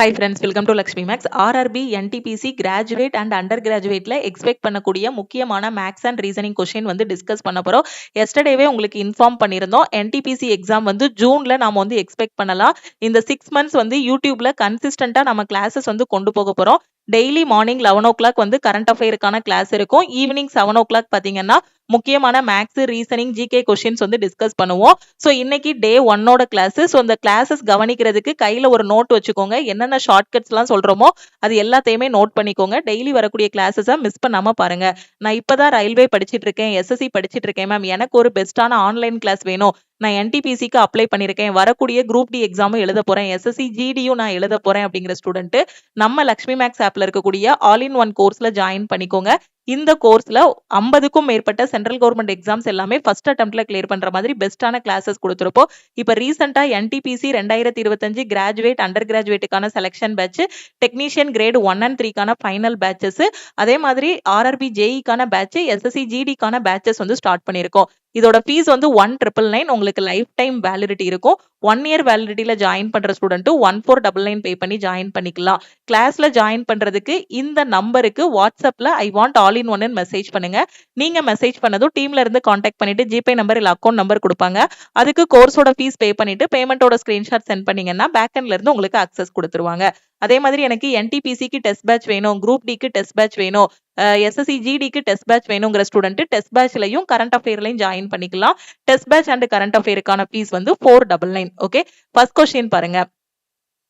Hi friends, welcome to Lakshmi maths. RRB, NTPC graduate and under கிராஜுவேட்ல expect பண்ணக்கூடிய முக்கியமான maths and reasoning question வந்து discuss பண்ண போறோம். எஸ்டர்டேவே உங்களுக்கு இன்ஃபார்ம் பண்ணியிருந்தோம். என்டிபிசி எக்ஸாம் வந்து ஜூன்ல நாம வந்து எக்ஸ்பெக்ட் பண்ணலாம். இந்த 6 months வந்து யூடியூப்ல கன்சிஸ்டண்டா நம்ம கிளாஸஸ் வந்து கொண்டு போக போறோம். டெய்லி மார்னிங் 11 o'clock வந்து கரண்ட் அஃபேருக்கான கிளாஸ் இருக்கும். ஈவினிங் 7 o'clock பாத்தீங்கன்னா முக்கியமான மேக்ஸ், ரீசனிங், ஜிகே கொஸ்டின்ஸ் வந்து டிஸ்கஸ் பண்ணுவோம். ஸோ இன்னைக்கு டே 1ஓட கிளாஸ். ஸோ இந்த கிளாஸஸ் கவனிக்கிறதுக்கு கையில ஒரு நோட் வச்சுக்கோங்க. என்னென்ன ஷார்ட்கட்ஸ் எல்லாம் சொல்றோமோ அது எல்லாத்தையுமே நோட் பண்ணிக்கோங்க. டெய்லி வரக்கூடிய கிளாஸஸை மிஸ் பண்ணாம பாருங்க. நான் இப்பதான் ரயில்வே படிச்சிட்டு இருக்கேன், எஸ்எஸ்சி படிச்சிட்டு இருக்கேன் மேம், எனக்கு ஒரு பெஸ்டான ஆன்லைன் கிளாஸ் வேணும், நான் என்டிபிசிக்கு அப்ளை பண்ணிருக்கேன், வரக்கூடிய குரூப் டி எக்ஸாமும் எழுத போறேன், எஸ்எஸ்சி ஜிடியும் நான் எழுத போறேன் அப்படிங்கிற ஸ்டூடெண்ட் நம்ம லக்ஷ்மி மேக்ஸ் ஆப்ல இருக்கக்கூடிய ஆல் இன் ஒன் கோர்ஸ்ல ஜாயின் பண்ணிக்கோங்க. இந்த கோர்ஸ்ல 50க்கும் மேற்பட்ட சென்ட்ரல் கவர்மெண்ட் எக்ஸாம்ஸ் எல்லாமே ஃபர்ஸ்ட் அட்டெம்ப்ட்ல கிளியர் பண்ற மாதிரி பெஸ்டான கிளாஸஸ் கொடுத்துருப்போம். இப்ப ரீசெண்டா என்டிபிசி 2025 கிராஜுவேட் அண்டர் கிராஜுவேட்டுக்கான selection batch, technician grade 1 and 3க்கான ஃபைனல் பேட்சஸ், அதே மாதிரி ஆர்ஆர்பி ஜேஇக்கான பேட்ச், எஸ்எஸ்சி ஜிடிக்கான பேட்சஸ் வந்து ஸ்டார்ட் பண்ணிருக்கோம். இதோட ஃபீஸ் வந்து 1999. உங்களுக்கு லைஃப் டைம் வேலிடிட்டி இருக்கும். 1 year வேலிடிட்டியில ஜாயின் பண்ற ஸ்டூடெண்ட் 1499 பே பண்ணி ஜாயின் பண்ணிக்கலாம். கிளாஸ்ல ஜாயின் பண்றதுக்கு இந்த நம்பருக்கு வாட்ஸ்அப்ல I want all in one message பண்ணுங்க. நீங்க மெசேஜ் பண்ணதும் டீம்ல இருந்து கான்டாக்ட் பண்ணிட்டு ஜிபே நம்பர் இல்ல அக்கௌண்ட் நம்பர் கொடுப்பாங்க. அதுக்கு கோர்ஸோட ஃபீஸ் பே பண்ணிட்டு பேமெண்டோட ஸ்கிரீன்ஷாட் சென்ட் பண்ணீங்கன்னா பேக்எண்ட்ல இருந்து உங்களுக்கு அக்சஸ் கொடுத்துருவாங்க. அதே மாதிரி எனக்கு என்டிபிசிக்கு டெஸ்ட் பேட்ச் வேணும், குரூப் டிக்கு டெஸ்ட் பேட்ச் வேணும், எஸ்எஸ்சி ஜிடிக்கு டெஸ்ட் பேட்ச் வேணுங்கிற ஸ்டூடெண்ட் டெஸ்ட் பேட்ச்லயும் கரண்ட் அஃபேர்லையும் ஜாயின் பண்ணிக்கலாம். டெஸ்ட் பேட்ச் அண்ட் கரண்ட் அஃபேருக்கான ஃபீஸ் வந்து 499. ஓகே, ஃபர்ஸ்ட் கொஸ்டின் பாருங்க.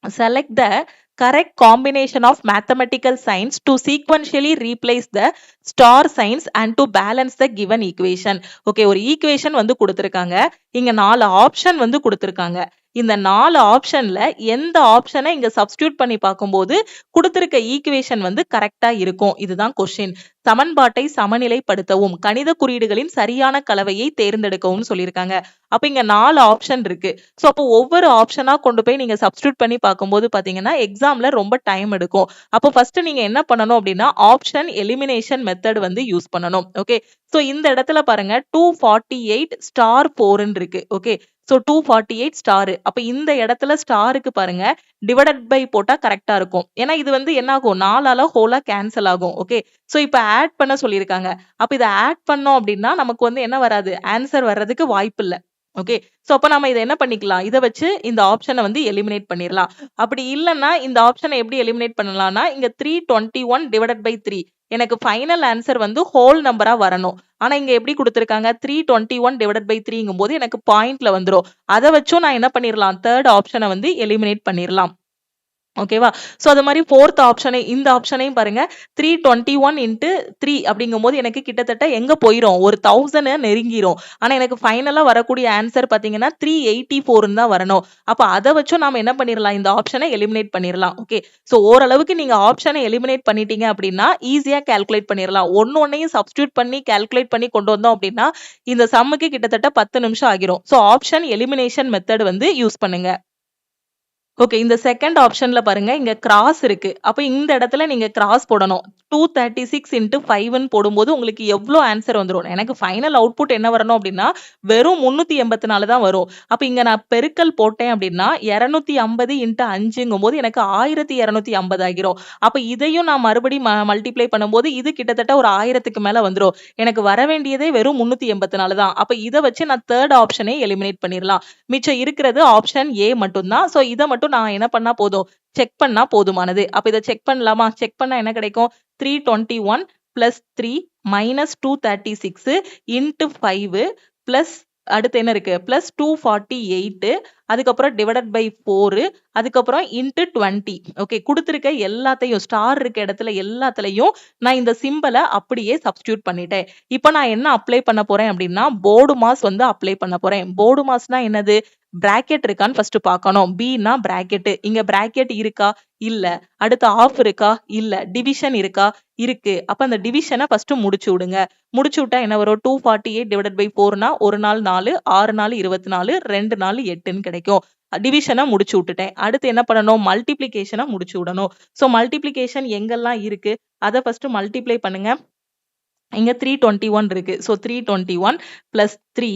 Select the correct combination of mathematical signs to sequentially replace the star signs and to balance the given equation. Okay, ஒரு equation வந்து கொடுத்திருக்காங்க. இங்க 4 option வந்து கொடுத்திருக்காங்க. இந்த 4 ஆப்ஷன்ல எந்த ஆப்ஷனை இங்க சப்ஸ்டியூட் பண்ணி பார்க்கும்போது கொடுத்திருக்க ஈக்குவேஷன் வந்து கரெக்டா இருக்கும். இதுதான் கொஸ்டின். சமன்பாட்டை சமநிலைப்படுத்தவும், கணித குறியீடுகளின் சரியான கலவையை தேர்ந்தெடுக்கவும் சொல்லியிருக்காங்க. அப்ப இங்க 4 ஆப்ஷன் இருக்கு. சோ அப்போ ஒவ்வொரு ஆப்ஷனா கொண்டு போய் நீங்க சப்ஸ்டியூட் பண்ணி பார்க்கும்போது பாத்தீங்கன்னா எக்ஸாம்ல ரொம்ப டைம் எடுக்கும். அப்போ ஃபர்ஸ்ட் நீங்க என்ன பண்ணணும் அப்படின்னா ஆப்ஷன் எலிமினேஷன் மெத்தட் வந்து யூஸ் பண்ணணும். ஓகே, சோ இந்த இடத்துல பாருங்க 248 ஸ்டார் 4 இருக்கு. Okay, so 248 star. அப்ப இந்த இடத்துல ஸ்டாருக்கு பாருங்க டிவைடட் பை போட்டா கரெக்டா இருக்கும். ஏன்னா இது வந்து என்ன ஆகும், 4ஆல ஹோலா கேன்சல் ஆகும். ஓகே, சோ இப்ப ஆட் பண்ண சொல்லியிருக்காங்க. அப்ப இதை ஆட் பண்ணோம் அப்படின்னா நமக்கு வந்து என்ன வராது, ஆன்சர் வர்றதுக்கு வாய்ப்பு இல்லை. ஓகே, சோ அப்ப நம்ம இதை என்ன பண்ணிக்கலாம், இதை வச்சு இந்த ஆப்ஷனை வந்து எலிமினேட் பண்ணிடலாம். அப்படி இல்லைன்னா இந்த ஆப்ஷனை எப்படி எலிமினேட் பண்ணலாம்னா இங்க 321 டிவைடட் பை 3 எனக்கு ஃபைனல் ஆன்சர் வந்து ஹோல் நம்பரா வரணும். ஆனா இங்க எப்படி கொடுத்திருக்காங்க 321 டிவைடட் பை 3ங்கும் போது எனக்கு பாயிண்ட்ல வந்துடும். அதை வச்சும் நான் என்ன பண்ணிடலாம், தேர்ட் ஆப்ஷனை வந்து எலிமினேட் பண்ணிடலாம். ஓகேவா, சோ அது மாதிரி ஃபோர்த் ஆப்ஷனை, இந்த ஆப்ஷனையும் பாருங்க 321 into 3 அப்படிங்கும் போது எனக்கு கிட்டத்தட்ட எங்க போயிரும், ஒரு 1000 நெருங்கிரும். ஆனா எனக்கு ஃபைனலா வரக்கூடிய ஆன்சர் பாத்தீங்கன்னா 384 தான் வரணும். அப்ப அதை வச்சும் நாம என்ன பண்ணிடலாம், இந்த ஆப்ஷனை எலிமினேட் பண்ணிடலாம். ஓகே, சோ ஓரளவுக்கு நீங்க ஆப்ஷனை எலிமினேட் பண்ணிட்டீங்க அப்படின்னா ஈஸியா கால்குலேட் பண்ணிடலாம். ஒன்னையும் சப்ஸ்டியூட் பண்ணி கால்குலேட் பண்ணி கொண்டு வந்தோம் அப்படின்னா இந்த சம்முக்கு கிட்டத்தட்ட 10 நிமிஷம் ஆகிரும். சோ ஆப்ஷன் எலிமினேஷன் மெத்தட் வந்து யூஸ் பண்ணுங்க. ஓகே, இந்த செகண்ட் ஆப்ஷன்ல பாருங்க இங்க கிராஸ் இருக்கு. அப்ப இந்த இடத்துல நீங்க கிராஸ் போடணும். 236 into 5 போடும்போது உங்களுக்கு எவ்வளவு ஆன்சர் வந்துடும். எனக்கு ஃபைனல் அவுட்புட் என்ன வரணும் அப்படின்னா வெறும் 384 தான் வரும். அப்ப இங்க நான் பெருக்கல் போட்டேன் அப்படின்னா 250 into 5ங்கும் போது எனக்கு 1250 ஆகிரும். அப்ப இதையும் நான் மறுபடியும் மல்டிப்ளை பண்ணும்போது இது கிட்டத்தட்ட ஒரு 1000க்கு மேல வந்துடும். எனக்கு வர வேண்டியதே வெறும் 384 தான். அப்ப இதை வச்சு நான் தேர்ட் ஆப்ஷனை எலிமினேட் பண்ணிடலாம். மிச்சம் இருக்கிறது ஆப்ஷன் ஏ மட்டும்தான். சோ இதை மட்டும் நான் என்ன பண்ணா போதும், செக் பண்ணா போதுமானது. அப்ப இதை செக் பண்ணலாமா, செக் பண்ணா என்ன கிடைக்கும், 321 plus 3 minus 236 into 5 plus அடுத்து என்ன இருக்கு, plus 248, அதுக்கப்புறம் டிவைடட் பை 4, அதுக்கப்புறம் இன்ட்டு 20. ஓகே, கொடுத்துருக்க எல்லாத்தையும் ஸ்டார் இருக்க இடத்துல எல்லாத்துலயும் நான் இந்த சிம்பலை அப்படியே சப்ஸ்டியூட் பண்ணிட்டேன். இப்போ நான் என்ன அப்ளை பண்ண போறேன் அப்படின்னா போர்டு மாஸ் வந்து அப்ளை பண்ண போறேன். போர்டு மாஸ்னா என்னது, பிராக்கெட் இருக்கான்னு ஃபர்ஸ்ட் பார்க்கணும். பின்னா பிராக்கெட், இங்க பிராக்கெட் இருக்கா, இல்ல. அடுத்து ஆஃப் இருக்கா, இல்ல. டிவிஷன் இருக்கா, இருக்கு. அப்ப அந்த டிவிஷனை ஃபர்ஸ்ட் முடிச்சு விடுங்க. முடிச்சு விட்டா என்ன வரும், 248 டிவைடட் பை 4னா 1 நாள் 4, 6 நாள் 24, 2 நாள் 8ன்னு கிடைக்கும். டிவிஷனை முடிச்சு விட்டுட்டேன். அடுத்து என்ன பண்ணணும், மல்டிப்ளிகேஷனை முடிச்சு விடணும். சோ மல்டிப்ளிகேஷன் எங்கெல்லாம் இருக்கு அதை ஃபர்ஸ்ட் மல்டிப்ளை பண்ணுங்க. இங்க 321 இருக்கு. சோ 321 plus 3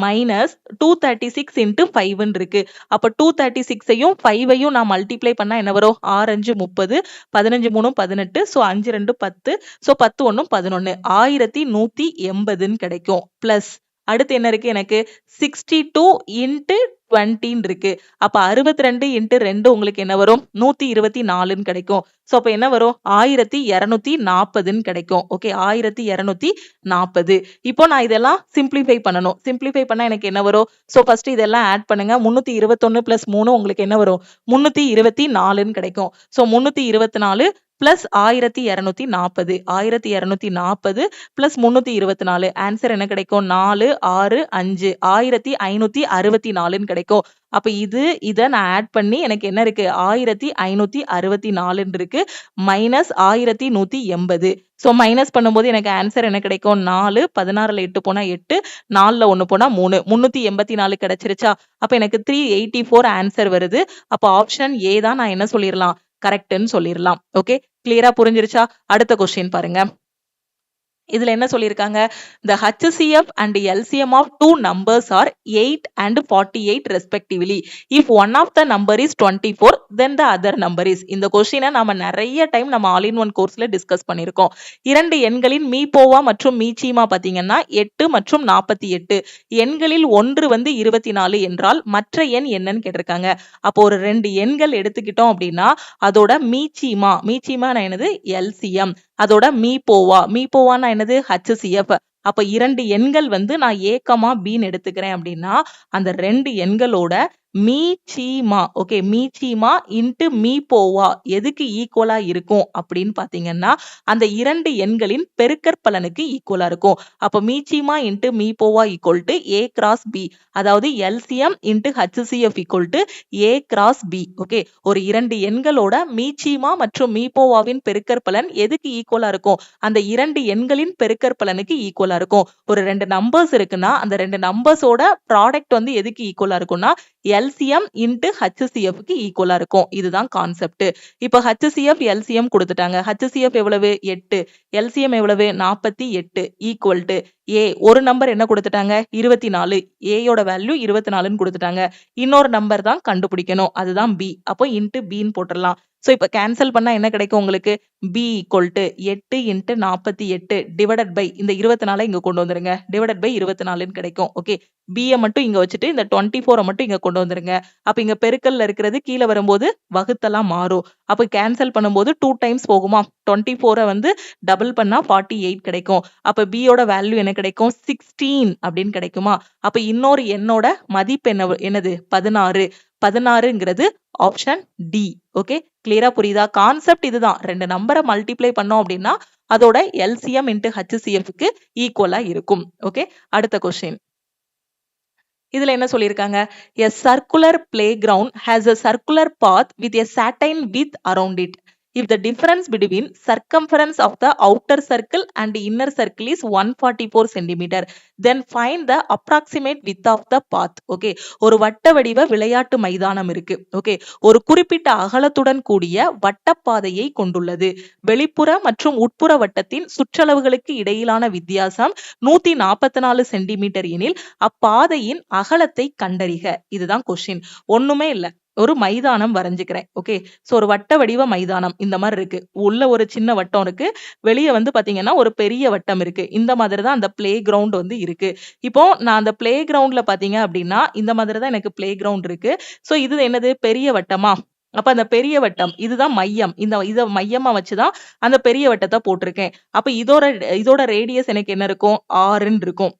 மைனஸ் 236 இன்ட்டு 5 இருக்கு. அப்ப 236ஐயும் 5ஐயும் நான் மல்டிப்ளை பண்ணா என்ன வரும்? 6 5 30, 15 3 18, ஸோ 5 2 10, ஸோ 10 1 11, 1180 கிடைக்கும். பிளஸ் அடுத்து என்ன இருக்கு எனக்கு? 62 இன்ட்டு 20 இருக்கு. அப்ப 62 இன்ட்டு 2 உங்களுக்கு என்ன வரும்? 124 கிடைக்கும். சோ அப்ப என்ன வரும்? 1240 கிடைக்கும். ஓகே, 1240. இப்போ நான் இதெல்லாம் சிம்பிளிஃபை பண்ணணும். சிம்பிளிஃபை பண்ணா எனக்கு என்ன வரும்? சோ ஃபர்ஸ்ட் இதெல்லாம் ஆட் பண்ணுங்க. 321 பிளஸ் 3 உங்களுக்கு என்ன வரும்? 324 கிடைக்கும். சோ 324 பிளஸ் 1240, 1240 பிளஸ் 324, ஆன்சர் என்ன கிடைக்கும்? 4 6 5, 1564 கிடைக்கும். அப்ப இத நான் ஆட் பண்ணி எனக்கு என்ன இருக்கு? 1564 இருக்கு. மைனஸ் 1180. சோ மைனஸ் பண்ணும்போது எனக்கு ஆன்சர் என்ன கிடைக்கும்? 4 16ல 8 போனா 8, 4ல 1 போனா 3, 384 கிடைச்சிருச்சா? அப்ப எனக்கு 384 ஆன்சர் வருது. அப்ப ஆப்ஷன் ஏ தான் நான் என்ன சொல்லிடலாம்? கரெக்ட்னு சொல்லிடலாம். ஓகே, கிளியரா புரிஞ்சிருச்சா? அடுத்த கொஸ்டின் பாருங்க. இதுல என்ன சொல்லிருக்காங்க? The HCF and LCM of two numbers are 8 and 48 respectively. If one of the number is 24, then the other number is. இந்த கொஸ்டினை நாம நிறைய டைம் நம்ம ஆல் இன் ஒன் கோர்ஸ்ல டிஸ்கஸ் பண்ணிருக்கோம். இரண்டு எண்களின் மீபோவா மற்றும் மீச்சீமா பாத்தீங்கன்னா 8 மற்றும் 48. எண்களில் ஒன்று வந்து 24 என்றால் மற்ற எண் என்னன்னு கேட்டிருக்காங்க. அப்போ ஒரு ரெண்டு எண்கள் எடுத்துக்கிட்டோம் அப்படின்னா அதோட மீச்சீமா என்னது? LCM. அதோட மீபோவானா என்னது? HCF. அப்ப இரண்டு எண்கள் வந்து நான் A, Bன்னு எடுத்துக்கிறேன் அப்படின்னா அந்த ரெண்டு எண்களோட மீச்சீமா, ஓகே, மீச்சீமா இன்ட்டு மீபோவா எதுக்கு ஈக்குவலா இருக்கும் அப்படின்னு பாத்தீங்கன்னா அந்த இரண்டு எண்களின் பெருக்கற்பலனுக்கு ஈக்குவலா இருக்கும். அப்ப மீச்சீமா இன்ட்டு மீபோவா equal to A cross B, அதாவது LCM into HCF equal to A cross B. Okay, ஒரு இரண்டு எண்களோட மீச்சீமா மற்றும் மீபோவாவின் பெருக்கற்பலன் எதுக்கு ஈக்குவலா இருக்கும்? அந்த இரண்டு எண்களின் பெருக்கற்பலனுக்கு ஈக்குவலா இருக்கும். ஒரு ரெண்டு நம்பர்ஸ் இருக்குன்னா அந்த ரெண்டு நம்பர்ஸோட ப்ராடக்ட் வந்து எதுக்கு ஈக்குவலா இருக்கும்னா LCM இன்ட்டு HCF க்கு ஈக்குவலா இருக்கும். இதுதான் கான்செப்ட். இப்ப HCF LCM கொடுத்துட்டாங்க. HCF எவ்வளவு? 8, LCM எவ்வளவு? 48 ஈக்குவல் டு A. ஒரு நம்பர் என்ன கொடுத்துட்டாங்க? 24. A யோட வேல்யூ 24ன்னு கொடுத்துட்டாங்க. இன்னொரு நம்பர் தான் கண்டுபிடிக்கணும், அதுதான் B. அப்போ இன்ட்டு Bன்னு போட்டுடலாம். சோ இப்ப கேன்சல் பண்ணா என்ன கிடைக்கும் உங்களுக்கு? B equal to 8 into 48 divided by இந்த 24 இங்க கொண்டு வந்துருங்க, டிவைடட் பை 24ன்னு கிடைக்கும். ஓகே, B மட்டும் இங்க வச்சுட்டு இந்த 24 மட்டும் இங்க கொண்டு வந்துருங்க. அப்ப இங்க பெருக்கல்ல இருக்கிறது கீழே வரும்போது வகுத்தலா மாறும். அப்ப கேன்சல் பண்ணும்போது 2 டைம்ஸ் போகுமா? 24 வந்து டபுள் பண்ணா 48 கிடைக்கும். அப்ப B யோட வேல்யூ என்ன கிடைக்கும்? 16 அப்படின்னு கிடைக்குமா? அப்ப இன்னொரு எண்ணோட மதிப்பு என்னது? 16. 16ங்கிறது ஆப்ஷன் டி. ஓகே, கிளியரா புரியுதா? கான்செப்ட் இதுதான். ரெண்டு நம்பரை மல்டிப்ளை பண்ணோம் அப்படின்னா அதோட LCM இன்ட்டு HCF க்கு ஈக்குவலா இருக்கும். ஓகே, அடுத்த கொஸ்டின். இதுல என்ன சொல்லிருக்காங்க? A circular playground has a circular path with a certain width around it. If the difference between circumference of the outer circle and inner circle is 144 cm, then find the approximate width of the path. Okay, ஒரு வட்ட வடிவ விளையாட்டு மைதானம் இருக்கு. Okay, ஒரு குறிப்பிட்ட அகலத்துடன் கூடிய வட்டப்பாதையை கொண்டுள்ளது. வெளிப்புற மற்றும் உட்புற வட்டத்தின் சுற்றளவுகளுக்கு இடையிலான வித்தியாசம் 144 சென்டிமீட்டர் எனில் அப்பாதையின் அகலத்தை கண்டறிக. இதுதான் கொஸ்டின். ஒண்ணுமே இல்ல, ஒரு மைதானம் வரைஞ்சுக்கிறேன். ஓகே, சோ ஒரு வட்ட வடிவ மைதானம் இந்த மாதிரி இருக்கு. உள்ள ஒரு சின்ன வட்டம் இருக்கு, வெளியே வந்து பாத்தீங்கன்னா ஒரு பெரிய வட்டம் இருக்கு. இந்த மாதிரி தான் அந்த பிளே கிரவுண்ட் வந்து இருக்கு. இப்போ நான் அந்த பிளே கிரவுண்ட்ல பாத்தீங்க அப்படின்னா இந்த மாதிரி தான் எனக்கு பிளே கிரவுண்ட் இருக்கு. சோ இது என்னது? பெரிய வட்டமா? அப்ப அந்த பெரிய வட்டம் இதுதான் மையம். இத மையமா வச்சுதான் அந்த பெரிய வட்டத்தை போட்டிருக்கேன். அப்ப இதோட ரேடியஸ் எனக்கு என்ன இருக்கும்? 6ன்னு இருக்கும்.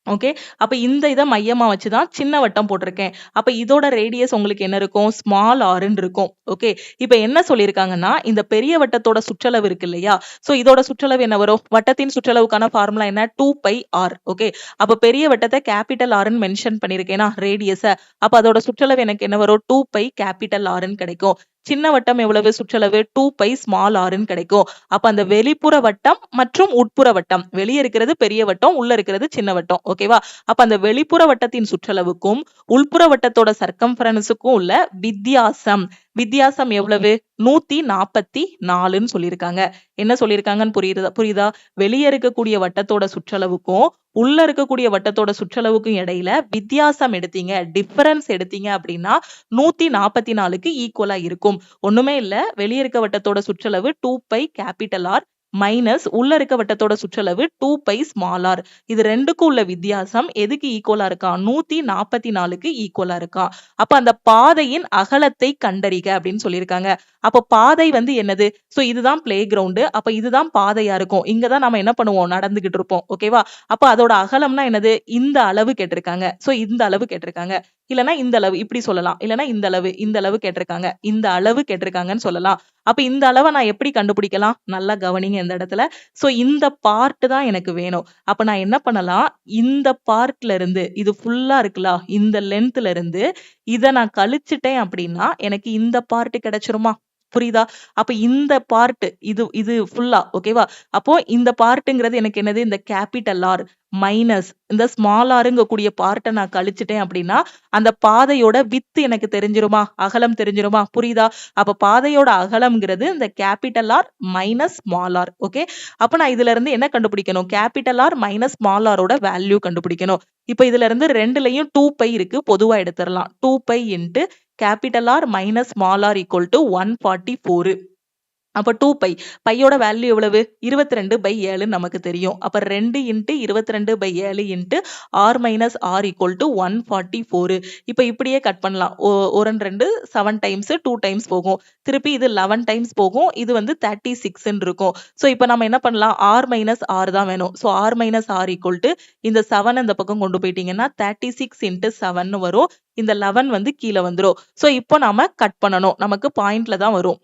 ஓகே, அப்ப இந்த இதை மையமா வச்சுதான் சின்ன வட்டம் போட்டிருக்கேன். அப்ப இதோட ரேடியஸ் உங்களுக்கு என்ன இருக்கும்? ஸ்மால் ஆர்ன்னு இருக்கும். ஓகே, இப்ப என்ன சொல்லியிருக்காங்கன்னா இந்த பெரிய வட்டத்தோட சுற்றளவு இருக்கு இல்லையா? சோ இதோட சுற்றளவு என்ன வரும்? வட்டத்தின் சுற்றளவுக்கான ஃபார்முலா என்ன? 2πr. ஓகே, அப்ப பெரிய வட்டத்தை கேபிட்டல் ஆர்ன்னு மென்ஷன் பண்ணிருக்கேனா ரேடியஸ. அப்ப அதோட சுற்றளவு எனக்கு என்ன வரும்? 2π கேபிட்டல் ஆர்ன்னு கிடைக்கும். சின்ன வட்டம் எவ்வளவு சுற்றளவு? 2π ஸ்மால் ஆர்ன்னு கிடைக்கும். அப்ப அந்த வெளிப்புற வட்டம் மற்றும் உட்புற வட்டம், வெளியே இருக்கிறது பெரிய வட்டம், உள்ள இருக்கிறது சின்ன வட்டம். ஓகேவா? அப்ப அந்த வெளிப்புற வட்டத்தின் சுற்றளவுக்கும் உள்புற வட்டத்தோட சர்க்கம்ஃபரன்ஸுக்கும் உள்ள வித்தியாசம் வித்தியாசம் எவ்வளவு? 144ன்னு சொல்லியிருக்காங்க. என்ன சொல்லியிருக்காங்கன்னு புரியுதா? வெளியே இருக்கக்கூடிய வட்டத்தோட சுற்றளவுக்கும் உள்ள இருக்கக்கூடிய வட்டத்தோட சுற்றளவுக்கும் இடையில வித்தியாசம் எடுத்தீங்க, டிஃபரன்ஸ் எடுத்தீங்க அப்படின்னா 144க்கு ஈக்குவலா இருக்கும். ஒண்ணுமே இல்ல, வெளியே இருக்க வட்டத்தோட சுற்றளவு 2π கேபிட்டல் ஆர் மைனஸ் உள்ள இருக்க வட்டத்தோட சுற்றளவு 2π ஸ்மால் ஆர். இது ரெண்டுக்கும் உள்ள வித்தியாசம் எதுக்கு ஈக்குவலா இருக்கா? 144க்கு ஈக்குவலா இருக்கா. அப்ப அந்த பாதையின் அகலத்தை கண்டறிக அப்படின்னு சொல்லியிருக்காங்க. அப்ப பாதை வந்து என்னது? சோ இதுதான் பிளே கிரவுண்டு. அப்ப இதுதான் பாதையா இருக்கும். இங்கதான் நம்ம என்ன பண்ணுவோம்? நடந்துகிட்டு இருப்போம். ஓகேவா? அப்ப அதோட அகலம்னா என்னது? இந்த அளவு கேட்டிருக்காங்க. சோ இந்த அளவு கேட்டிருக்காங்க. இல்லனா இந்த அளவு இப்படி சொல்லலாம். இல்லனா இந்த அளவு கேட்டிருக்காங்க. இந்த அளவு கேட்டிருக்காங்கன்னு சொல்லலாம். அப்ப இந்த அளவை நான் எப்படி கண்டுபிடிக்கலாம்? நல்லா கவனிங்க இந்த இடத்துல. சோ இந்த பார்ட் தான் எனக்கு வேணும். அப்ப நான் என்ன பண்ணலாம்? இந்த பார்ட்ல இருந்து இது ஃபுல்லா இருக்குல்ல, இந்த லென்த்ல இருந்து இத நான் கழிச்சிட்டேன் அப்படின்னா எனக்கு இந்த பார்ட் கிடைச்சிருமா? புரியுதா? அப்ப இந்த பார்ட் இது இது ஃபுல்லா ஓகேவா? அப்போ இந்த பார்ட்ங்கிறது எனக்கு என்னது? இந்த கேபிட்டல் ஆர் மைனஸ் இந்த ஸ்மால் ஆருங்க கூடிய பார்ட்டை நான் கழிச்சிட்டேன் அப்படின்னா அந்த பாதையோட வித்து எனக்கு தெரிஞ்சிருமா? அகலம் தெரிஞ்சிருமா? புரியுதா? அப்ப பாதையோட அகலம்ங்கிறது இந்த capital R minus small R. Okay, அப்ப நான் இதுல இருந்து என்ன கண்டுபிடிக்கணும்? கேபிட்டல் ஆர் மைனஸ் ஸ்மால் ஆரோட வேல்யூ கண்டுபிடிக்கணும். இப்ப இதுல இருந்து ரெண்டுலயும் 2π இருக்கு, பொதுவா எடுத்துடலாம். 2π into capital R minus small R equal to 144. அப்ப 2π பையோட வேல்யூ எவ்வளவு? 22/7 நமக்கு தெரியும். அப்ப 2 into 22/7 into R minus R equal to 144. இப்ப இப்படியே கட் பண்ணலாம். 1 7 டைம்ஸ் 2 டைம்ஸ் போகும். திருப்பி இது 11 டைம்ஸ் போகும். இது வந்து 36 இருக்கும். சோ இப்ப நம்ம என்ன பண்ணலாம்? ஆர் மைனஸ் ஆர் தான் வேணும். So R minus R equal to இந்த 7 இந்த பக்கம் கொண்டு போயிட்டீங்கன்னா 36 இன்ட்டு 7 வரும். இந்த 11 வந்து கீழே வந்துரும். சோ இப்போ நாம கட் பண்ணணும். நமக்கு பாயிண்ட்ல தான் வரும்.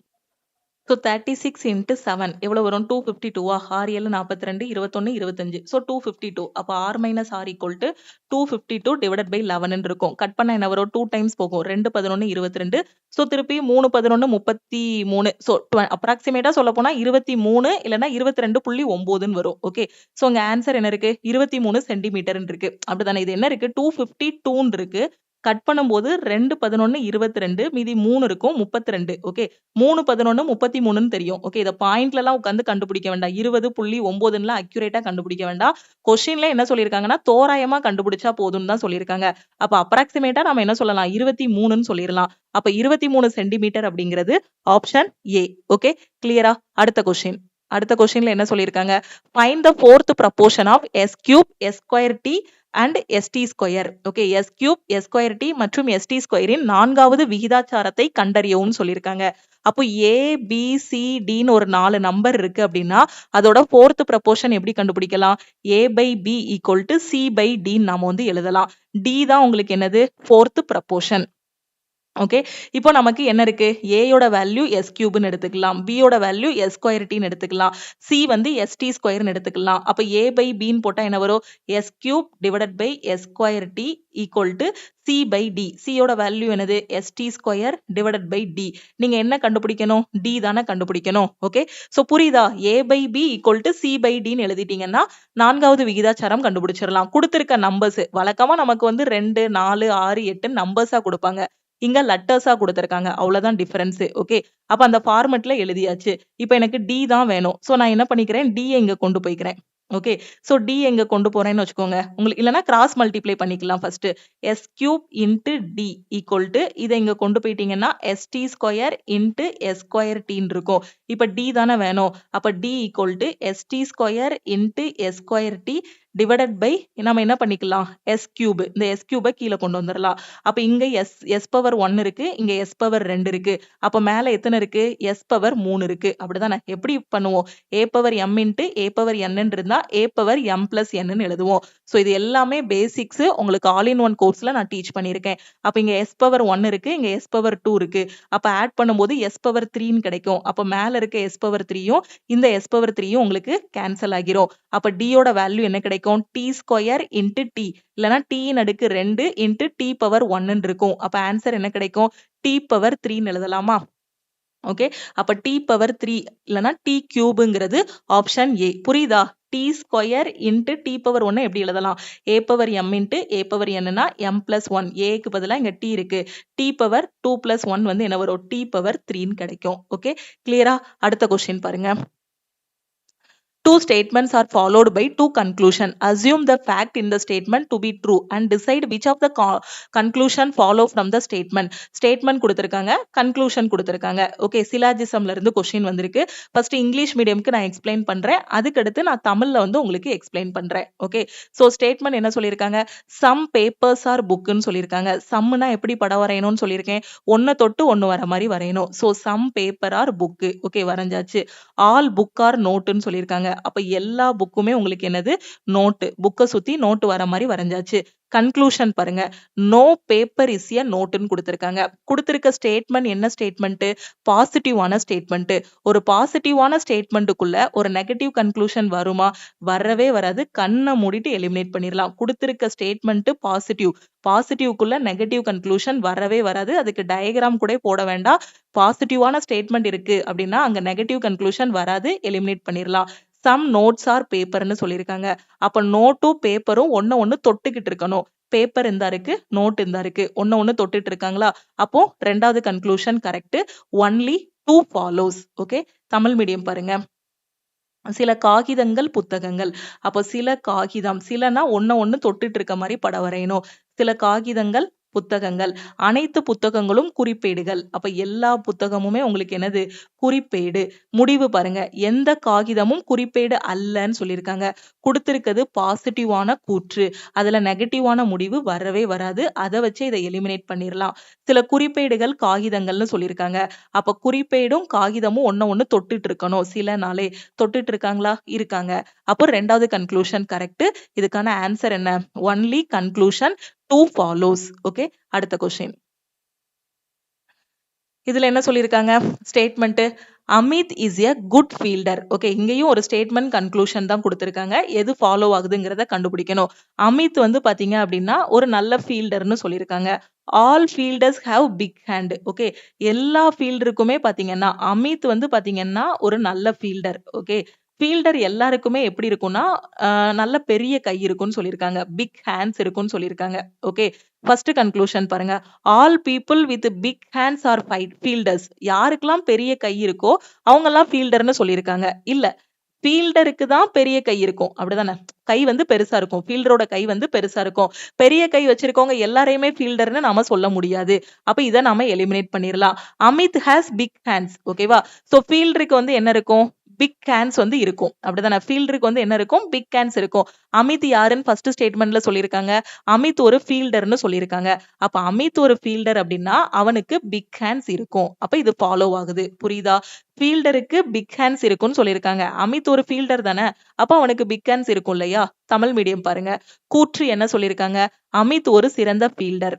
So 36 into 7 எவ்வளவு வரும்? 252. 6 7 42 21 25. So 252. அப்ப r minus r equal to 252 divided by 11 இருக்கும். கட் பண்ண என்ன வரும்? 2 times போகும். 2 11 22. So திருப்பி 3 11 33. So approximate சொல்ல போனா 23 இல்லனா 22.9 வரும். ஓகே. So உங்க ஆன்சர் என்ன இருக்கு? 23 சென்டிமீட்டர் இருக்கு. அப்படிதானே? இது என்ன இருக்கு? 252 இருக்கு. கட் பண்ணும்போது 2 11 22 மீதி 3 இருக்கும் 32. ஓகே, 3 11 33ன்னு தெரியும். ஓகே, இத பாயிண்ட்ல எல்லாம் உட்கார்ந்து கண்டுபிடிக்க வேண்டாம். 20.9ன்னுலாம் அக்யூரேட்டா கண்டுபிடிக்க வேண்டாம். கொஸ்டின்ல என்ன சொல்லிருக்காங்கன்னா தோராயமா கண்டுபிடிச்சா போதும்னு தான் சொல்லிருக்காங்க. அப்ப அப்ராக்ஸிமேட்டா நம்ம என்ன சொல்லலாம்? 23ன்னு சொல்லிரலாம். அப்ப 23 சென்டிமீட்டர் அப்படிங்கிறது ஆப்ஷன் ஏ. ஓகே, கிளியரா? அடுத்த கொஸ்டின்ல என்ன சொல்லிருக்காங்க? Find the fourth proportion of s cube s square t and st square. Okay, s cube s square t மற்றும் st ஸ்கொயரின் நான்காவது விகிதாச்சாரத்தை கண்டறியவும் சொல்லியிருக்காங்க. அப்போ a b c d ன்னு ஒரு 4 நம்பர் இருக்கு அப்படின்னா அதோட ஃபோர்த் ப்ரப்போர்ஷன் எப்படி கண்டுபிடிக்கலாம்? a by b equal to c by d நாம வந்து எழுதலாம். d தான் உங்களுக்கு என்னது? Fourth proportion. ஓகே, இப்போ நமக்கு என்ன இருக்கு? a யோட வேல்யூ s கியூப்னு எடுத்துக்கலாம், b யோட வேல்யூ s ஸ்கொயர் t ன்னு எடுத்துக்கலாம், c வந்து st ஸ்கொயர்னு எடுத்துக்கலாம். அப்ப a by b ன்னு போட்டா என்ன வரும்? s cube divided by s square t equal to c by d. c யோட வேல்யூ என்னது? st square divided by d. நீங்க என்ன கண்டுபிடிக்கணும்? d தானே கண்டுபிடிக்கணும். ஓகே, சோ புரியுதா? a by b equal to c by d ன்னு எழுதிட்டீங்கன்னா நான்காவது விகிதாச்சாரம் கண்டுபிடிச்சிடலாம். கொடுத்திருக்க நம்பர்ஸ் வழக்கமா நமக்கு வந்து 2 4 6 8 நம்பர்ஸா கொடுப்பாங்க. இங்க லெட்டர்ஸா கொடுத்திருக்காங்க. அவ்வளவுதான் டிஃபரன்ஸ். ஓகே, அப்ப அந்த ஃபார்மட்ல எழுதியாச்சு. இப்போ எனக்கு d தான் வேணும். சோ நான் என்ன பண்ணிக்கிறேன்? d இங்க கொண்டு போய்க்கிறேன். ஓகே, சோ d எங்க கொண்டு போறேன்னு வச்சுக்கோங்க. உங்களுக்கு இல்லனா கிராஸ் மல்டிப்ளை பண்ணிக்கலாம். First s cube into d equal to இதை இங்க கொண்டு போயிட்டீங்கன்னா st square into s square t இருக்கும். இப்ப d தானே வேணும். அப்ப d equal to st square into s square t divided by நம்ம என்ன பண்ணிக்கலாம்? s cube. இந்த s கியூபை கீழே கொண்டு வந்துடலாம். அப்ப இங்க s பவர் 1 இருக்கு, இங்க s பவர் 2 இருக்கு. அப்ப மேல எத்தனை இருக்கு? s பவர் 3 இருக்கு. அப்படிதானே? எப்படி பண்ணுவோம்? a power m into a power n இருந்தா a power m plus n ன்னு எழுதுவோம். சோ இது எல்லாமே பேசிக்ஸ் உங்களுக்கு ஆல் இன் ஒன் கோர்ஸ்ல நான் டீச் பண்ணிருக்கேன். அப்ப இங்க s பவர் 1 இருக்கு, இங்க s பவர் 2 இருக்கு. அப்ப ஆட் பண்ணும்போது s பவர் 3 ன்னு கிடைக்கும். அப்ப மேல இருக்க s பவர் 3யும் இந்த s பவர் 3யும் உங்களுக்கு கேன்சல் ஆகிரும். அப்ப d யோட வேல்யூ என்ன கிடைக்கும்? t ஸ்கொயர் இன்டு t இல்லனா t ன் அடுக்கு 2 இன்டு t பவர் 1 ன்னு இருக்கும். அப்ப ஆன்சர் என்ன கிடைக்கும்? t பவர் 3 ன்னு எழுதலாமா? ஓகே, அப்ப t பவர் 3 இல்லனா t கியூப்ங்கிறது ஆப்ஷன் ஏ. புரியுதா? D square into D power 1 எப்படி எழுதலாம்? A power M into A power என்னன்னா எம் பிளஸ் 1. ஏக்கு பதிலாக இங்க டி இருக்கு. டி பவர் 2 பிளஸ் 1 வந்து என்ன வரும்? டி பவர் 3ன்னு கிடைக்கும். ஓகே, கிளியரா? அடுத்த கொஸ்டின் பாருங்க. Two statements are followed by two conclusion. Assume the fact in the statement to be true and decide which of the conclusion follow from the statement. Statement கொடுத்திருக்காங்க, conclusion கொடுத்திருக்காங்க. Okay, சிலாஜிசம்ல இருந்து question வந்திருக்கு. First English மீடியம்க்கு நான் explain பண்றேன். அதுக்கடுத்து நான் தமிழ்ல வந்து உங்களுக்கு எக்ஸ்பிளைன் பண்றேன். ஓகே, ஸோ ஸ்டேட்மெண்ட் என்ன சொல்லியிருக்காங்க? சம் பேப்பர்ஸ் ஆர் புக்குன்னு சொல்லியிருக்காங்க. சம்னா எப்படி படம் வரையணும்னு சொல்லியிருக்கேன். ஒன்னு தொட்டு ஒன்னு வர மாதிரி வரையணும். So some paper or book. Okay, வரைஞ்சாச்சு. ஆல் புக் ஆர் நோட்டுன்னு சொல்லியிருக்காங்க. அப்ப எல்லா புக்குமே உங்களுக்கு என்னது? நோட்டு. புக்கை சுத்தி நோட்டு வர மாதிரி வரைஞ்சாச்சு. கன்க்ளூஷன் பாருங்க. நோ பேப்பர் இஸ் எ நோட்டுன்னு கொடுத்திருக்காங்க. கொடுத்திருக்க ஸ்டேட்மெண்ட் என்ன ஸ்டேட்மெண்ட்? பாசிட்டிவான ஸ்டேட்மெண்ட். ஒரு பாசிட்டிவான ஸ்டேட்மெண்ட்டுக்குள்ள ஒரு நெகட்டிவ் கன்க்ளூஷன் வருமா? வரவே வராது. கண்ணை மூடிட்டு எலிமினேட் பண்ணிடலாம். கொடுத்திருக்க ஸ்டேட்மெண்ட் பாசிட்டிவ். பாசிட்டிவ்க்குள்ள நெகட்டிவ் கன்க்ளூஷன் வரவே வராது. அதுக்கு டயக்ராம் கூட போட வேண்டாம். பாசிட்டிவான ஸ்டேட்மெண்ட் இருக்கு அப்படின்னா அங்க நெகட்டிவ் கன்க்ளூஷன் வராது. எலிமினேட் பண்ணிடலாம். சம் நோட்ஸ் ஆர் பேப்பர்னு சொல்லியிருக்காங்க. அப்ப நோட்டும் பேப்பரும் ஒன்னு தொட்டுக்கிட்டு இருக்கணும். பேப்பர் இந்த இருக்கு, நோட் இந்த இருக்கு, ஒன்னு தொட்டுட்டு இருக்காங்களா? அப்போ ரெண்டாவது conclusion correct. Only two follows. Okay, Tamil medium பாருங்க. சில காகிதங்கள் புத்தகங்கள். அப்போ சில காகிதம், சிலனா ஒன்னு தொட்டுட்டு இருக்க மாதிரி படம் வரையணும். சில காகிதங்கள் புத்தகங்கள். அனைத்து புத்தகங்களும் குறிப்பேடுகள். அப்ப எல்லா புத்தகமுமே உங்களுக்கு என்னது? குறிப்பேடு. முடிவு பாருங்க. எந்த காகிதமும் குறிப்பேடு அல்லன்னு சொல்லியிருக்காங்க. கொடுத்திருக்கிறது பாசிட்டிவான கூற்று. அதுல நெகட்டிவான முடிவு வரவே வராது. அதை வச்சு இதை எலிமினேட் பண்ணிடலாம். சில குறிப்பேடுகள் காகிதங்கள்னு சொல்லியிருக்காங்க. அப்ப குறிப்பேடும் காகிதமும் ஒன்னு தொட்டுட்டு இருக்கணும். சில நாளே தொட்டுட்டு இருக்காங்களா? இருக்காங்க. அப்போ ரெண்டாவது கன்க்ளூஷன் கரெக்ட். இதுக்கான ஆன்சர் என்ன? Only conclusion two follows. Okay, அடுத்த கொஸ்டின். இதுல என்ன சொல்லியிருக்காங்க? Statement Amit is a good fielder. Okay, இங்கேயும் ஒரு ஸ்டேட்மெண்ட் கன்க்ளூஷன் தான் கொடுத்திருக்காங்க. எது ஃபாலோ ஆகுதுங்கிறத கண்டுபிடிக்கணும். அமித் வந்து பாத்தீங்க அப்படின்னா ஒரு நல்ல ஃபீல்டர்னு சொல்லியிருக்காங்க. All fielders have big hand. Okay, எல்லா ஃபீல்டருக்குமே பாத்தீங்கன்னா அமித் வந்து பாத்தீங்கன்னா ஒரு நல்ல ஃபீல்டர். ஓகே, ஃபீல்டர் எல்லாருக்குமே எப்படி இருக்கும்னா நல்ல பெரிய கை இருக்கும்னு சொல்லியிருக்காங்க. பிக் ஹேண்ட்ஸ் இருக்கும்னு சொல்லியிருக்காங்க. ஓகே, ஃபர்ஸ்ட் கன்க்ளூஷன் பாருங்க. All people with big hands are fielders. யாருக்கெல்லாம் பெரிய கை இருக்கோ அவங்க எல்லாம் ஃபீல்டர்னு சொல்லியிருக்காங்க. இல்ல, ஃபீல்டருக்கு தான் பெரிய கை இருக்கும். அப்படிதானே? கை வந்து பெருசா இருக்கும். ஃபீல்டரோட கை வந்து பெருசா இருக்கும். பெரிய கை வச்சிருக்கவங்க எல்லாரையுமே ஃபீல்டர்னு நாம சொல்ல முடியாது. அப்ப இதை நாம எலிமினேட் பண்ணிடலாம். Amit has big hands. ஓகேவா? சோ ஃபீல்டருக்கு வந்து என்ன இருக்கும்? பிக் ஹேண்ட்ஸ் வந்து இருக்கும். அப்படிதானே? ஃபீல்டருக்கு வந்து என்ன இருக்கும்? பிக் ஹேண்ட்ஸ் இருக்கும். அமித் யாருன்னு ஃபர்ஸ்ட் ஸ்டேட்மெண்ட்ல சொல்லியிருக்காங்க. அமித் ஒரு ஃபீல்டர்னு சொல்லியிருக்காங்க. அப்ப அமித் ஒரு ஃபீல்டர் அப்படின்னா அவனுக்கு பிக் ஹேண்ட்ஸ் இருக்கும். அப்ப இது ஃபாலோ ஆகுது. புரியுதா? ஃபீல்டருக்கு பிக் ஹேண்ட்ஸ் இருக்கும்னு சொல்லியிருக்காங்க. அமித் ஒரு ஃபீல்டர் தானே, அப்ப அவனுக்கு பிக் ஹேண்ட்ஸ் இருக்கும் இல்லையா? தமிழ் மீடியம் பாருங்க. கூற்று என்ன சொல்லியிருக்காங்க? அமித் ஒரு சிறந்த ஃபீல்டர்.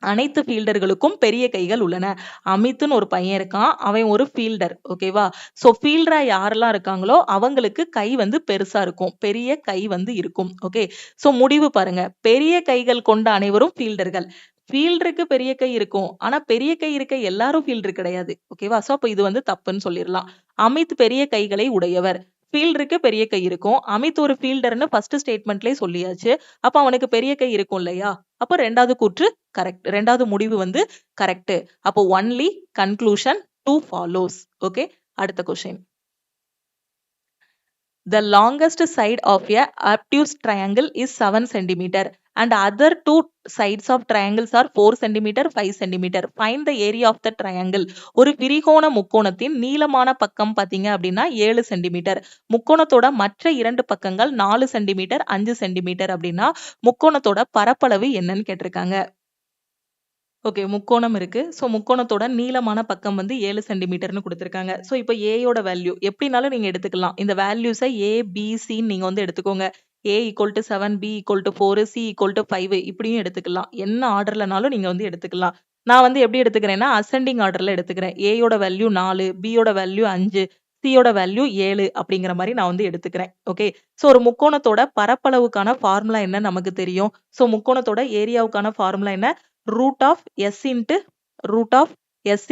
அனைத்து ஃபீல்டர்களுக்கும் பெரிய கைகள் உள்ளன. அமித்னு ஒரு பையன் இருக்கான். அவன் ஒரு ஃபீல்டர். ஓகேவா? சோ ஃபீல்டரா யாரெல்லாம் இருக்காங்களோ அவங்களுக்கு கை வந்து பெருசா இருக்கும். பெரிய கை வந்து இருக்கும். ஓகே, சோ முடிவு பாருங்க. பெரிய கைகள் கொண்ட அனைவரும் ஃபீல்டர்கள். ஃபீல்டருக்கு பெரிய கை இருக்கும். ஆனா பெரிய கை இருக்க எல்லாரும் ஃபீல்டர் கிடையாது. ஓகேவா? சோ அப்ப இது வந்து தப்புன்னு சொல்லிடலாம். அமித் பெரிய கைகளை உடையவர். ஃபீல்டருக்கு பெரிய கை இருக்கும். அமித் ஒரு ஃபீல்டர்னு ஃபர்ஸ்ட் ஸ்டேட்மெண்ட்லயே சொல்லியாச்சு. அப்ப அவனுக்கு பெரிய கை இருக்கும் இல்லையா? அப்போ ரெண்டாவது கூற்று கரெக்ட். ரெண்டாவது முடிவு வந்து கரெக்ட். அப்போ only conclusion two follows. Okay, அடுத்த question. The longest side of a obtuse triangle is 7 cm and other two sides of triangles are 4 cm, 5 cm. Find the area of the triangle. ஒரு விரிகோண முக்கோணத்தின் நீளமான பக்கம் பாத்தீங்க அப்படின்னா 7 centimetre. முக்கோணத்தோட மற்ற இரண்டு பக்கங்கள் 4 சென்டிமீட்டர், 5 சென்டிமீட்டர் அப்படின்னா முக்கோணத்தோட பரப்பளவு என்னன்னு கேட்டிருக்காங்க. ஓகே, முக்கோணம் இருக்கு. ஸோ முக்கோணத்தோட நீளமான பக்கம் வந்து 7 சென்டிமீட்டர்னு கொடுத்துருக்காங்க. ஸோ இப்போ ஏயோட வேல்யூ எப்படினாலும் நீங்க எடுத்துக்கலாம். இந்த வேல்யூஸை ஏ பி சின்னு நீங்க வந்து எடுத்துக்கோங்க. A = 7, B = 4, C = 5 இப்படியும் எடுத்துக்கலாம். என்ன ஆர்டர்லனாலும் நீங்க வந்து எடுத்துக்கலாம். நான் வந்து எப்படி எடுத்துக்கிறேன்னா அசெண்டிங் ஆர்டர்ல எடுத்துக்கிறேன். ஏயோட வேல்யூ 4, பியோட வேல்யூ 5, சியோட வேல்யூ 7 அப்படிங்கிற மாதிரி நான் வந்து எடுத்துக்கிறேன். ஓகே, ஸோ ஒரு முக்கோணத்தோட பரப்பளவுக்கான ஃபார்முலா என்ன நமக்கு தெரியும். ஸோ முக்கோணத்தோட ஏரியாவுக்கான ஃபார்முலா என்ன? root of s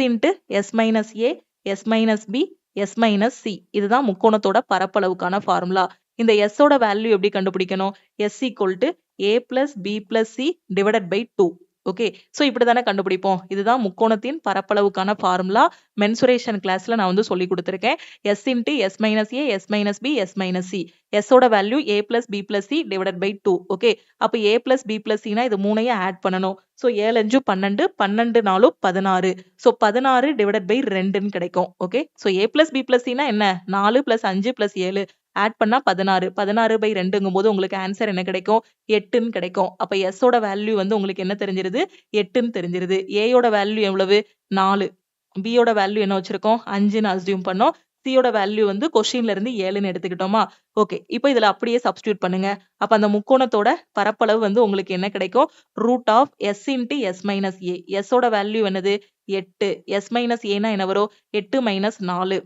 into s minus a s minus b s minus c. இதுதான் முக்கோணத்தோட பரப்பளவுக்கான ஃபார்முலா. இந்த s ஓட வேல்யூ எப்படி கண்டுபிடிக்கணும்? s equal to a plus b plus c divided by 2. Okay, so இப்படிதானே கண்டுபிடிப்போம். இதுதான் முக்கோணத்தின் பரப்பளவுக்கான ஃபார்முலா. மென்சுரேஷன் கிளாஸ்ல நான் வந்து சொல்லி கொடுத்திருக்கேன். s into s minus a, s minus b, s minus c. s ஓட value a plus b plus c divided by 2. Okay, அப்ப a plus b plus c னா இது மூணையும் ஆட் பண்ணணும். சோ 7 5 12, 12 4 16. சோ 16 divided by 2 ன்னு கிடைக்கும். Okay, so a plus b plus c னா என்ன? 4 plus 5 plus 7 ஆட் பண்ணா 16. 16 by 2ங்கும் போது உங்களுக்கு ஆன்சர் என்ன கிடைக்கும்? 8ன்னு கிடைக்கும். அப்ப s ஓட வேல்யூ வந்து உங்களுக்கு என்ன தெரிஞ்சிருது? 8ன்னு தெரிஞ்சிருது. a யோட வேல்யூ எவ்வளவு? 4. b யோட வேல்யூ என்ன வச்சிருக்கோம்? 5ன்னு அஸ்யூம் பண்ணோம். c யோட வேல்யூ வந்து கொஸ்டின்ல இருந்து 7ன்னு எடுத்துக்கிட்டோமா? ஓகே, இப்போ இதுல அப்படியே சப்ஸ்டிட்யூட் பண்ணுங்க. அப்ப அந்த முக்கோணத்தோட பரப்பளவு வந்து உங்களுக்கு என்ன கிடைக்கும்? Root of s into s minus a. s ஓட வேல்யூ என்னது? 8. s minus a னா என்ன வரும்? 8 minus 4.